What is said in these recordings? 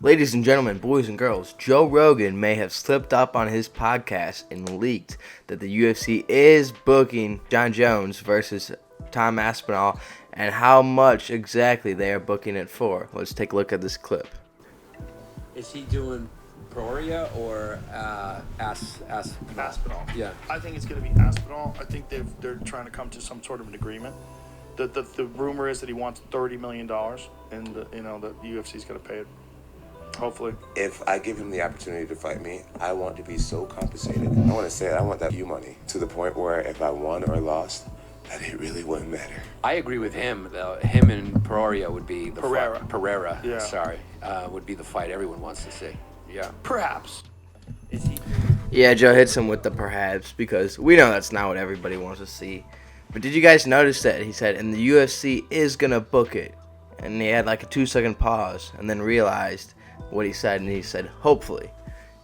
Ladies and gentlemen, boys and girls, Joe Rogan may have slipped up on his podcast and leaked that the UFC is booking Jon Jones versus Tom Aspinall and how much exactly they are booking it for. Let's take a look at this clip. Is he doing Peoria or Aspinall? Yeah. I think it's going to be Aspinall. I think they're trying to come to some sort of an agreement. The rumor is that he wants $30 million, and the UFC's going to pay it. Hopefully. If I give him the opportunity to fight me, I want to be so compensated. I want to say it, I want that U money to the point where if I won or lost, that it really wouldn't matter. I agree with him, though. Him and Peoria would be the Pereira. Yeah. Sorry. Would be the fight everyone wants to see. Yeah. Perhaps. Is he? Yeah, Joe hits him with the perhaps because we know that's not what everybody wants to see. But did you guys notice that he said, and the UFC is going to book it? And he had like a 2-second pause and then realized what he said, and he said, hopefully.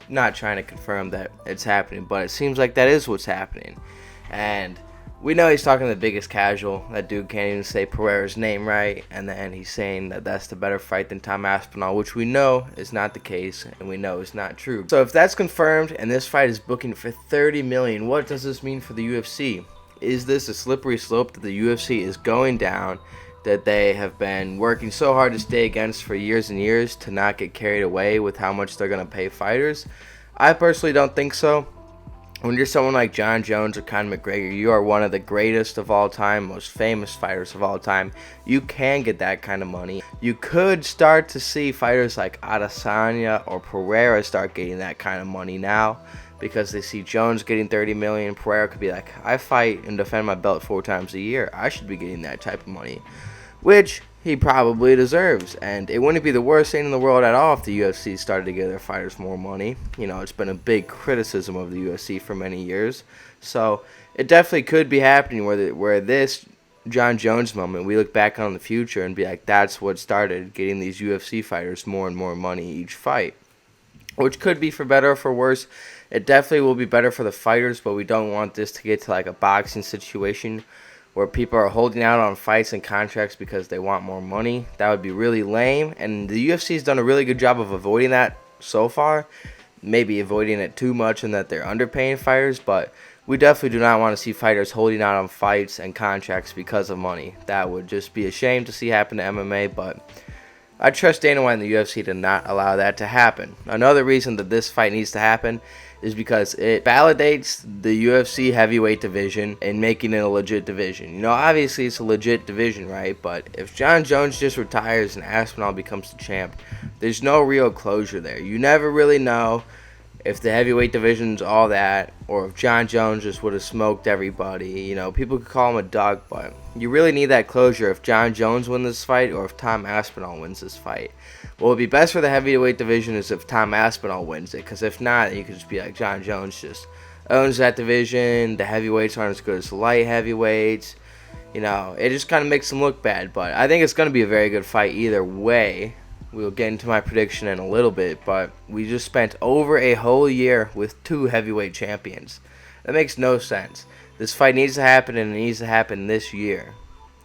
Not trying to confirm that it's happening, but it seems like that is what's happening. And we know he's talking to the biggest casual. That dude can't even say Pereira's name right, and then he's saying that that's the better fight than Tom Aspinall, which we know is not the case, and we know is not true. So if that's confirmed, and this fight is booking for $30 million, what does this mean for the UFC? Is this a slippery slope that the UFC is going down, that they have been working so hard to stay against for years and years to not get carried away with how much they're going to pay fighters? I personally don't think so. When you're someone like Jon Jones or Conor McGregor, you are one of the greatest of all time, most famous fighters of all time. You can get that kind of money. You could start to see fighters like Adesanya or Pereira start getting that kind of money now because they see Jones getting $30 million. Pereira could be like, I fight and defend my belt 4 times a year. I should be getting that type of money, which he probably deserves. And it wouldn't be the worst thing in the world at all if the UFC started to give their fighters more money. You know, it's been a big criticism of the UFC for many years. So it definitely could be happening where this Jon Jones moment, we look back on the future and be like, that's what started getting these UFC fighters more and more money each fight. Which could be for better or for worse. It definitely will be better for the fighters, but we don't want this to get to like a boxing situation where people are holding out on fights and contracts because they want more money. That would be really lame, and the UFC has done a really good job of avoiding that so far. Maybe avoiding it too much and that they're underpaying fighters, but we definitely do not want to see fighters holding out on fights and contracts because of money. That would just be a shame to see happen to MMA, but I trust Dana White and the UFC to not allow that to happen. Another reason that this fight needs to happen is because it validates the UFC Heavyweight division and making it a legit division. You know, obviously it's a legit division, right? But if Jon Jones just retires and Aspinall becomes the champ, there's no real closure there. You never really know if the heavyweight division's all that, or if Jon Jones just would have smoked everybody. You know, people could call him a dog, but you really need that closure if Jon Jones wins this fight or if Tom Aspinall wins this fight. What would be best for the heavyweight division is if Tom Aspinall wins it, because if not, you could just be like Jon Jones just owns that division. The heavyweights aren't as good as the light heavyweights. You know, it just kind of makes them look bad, but I think it's going to be a very good fight either way. We'll get into my prediction in a little bit, but we just spent over a whole year with 2 heavyweight champions. That makes no sense. This fight needs to happen, and it needs to happen this year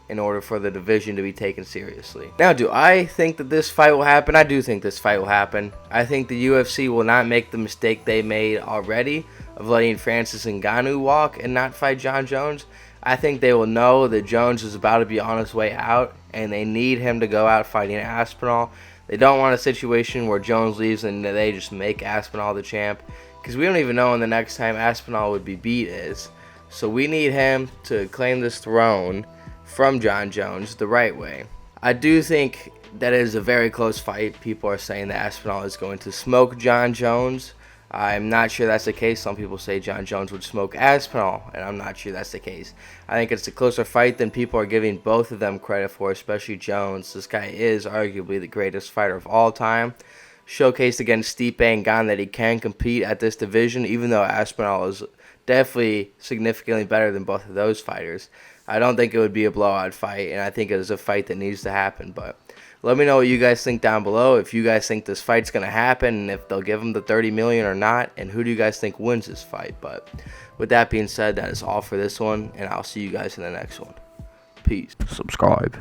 in order for the division to be taken seriously. Now, do I think that this fight will happen? I do think this fight will happen. I think the UFC will not make the mistake they made already of letting Francis Ngannou walk and not fight Jon Jones. I think they will know that Jones is about to be on his way out, and they need him to go out fighting Aspinall. They don't want a situation where Jones leaves and they just make Aspinall the champ, because we don't even know when the next time Aspinall would be beat is. So we need him to claim this throne from Jon Jones the right way. I do think that it is a very close fight. People are saying that Aspinall is going to smoke Jon Jones. I'm not sure that's the case. Some people say Jon Jones would smoke Aspinall, and I'm not sure that's the case. I think it's a closer fight than people are giving both of them credit for, especially Jones. This guy is arguably the greatest fighter of all time. Showcased against Stipe and Gane that he can compete at this division, even though Aspinall is definitely significantly better than both of those fighters. I don't think it would be a blowout fight, and I think it is a fight that needs to happen, but let me know what you guys think down below. If you guys think this fight's going to happen, and if they'll give him the $30 million or not, and who do you guys think wins this fight? But with that being said, that is all for this one, and I'll see you guys in the next one. Peace. Subscribe.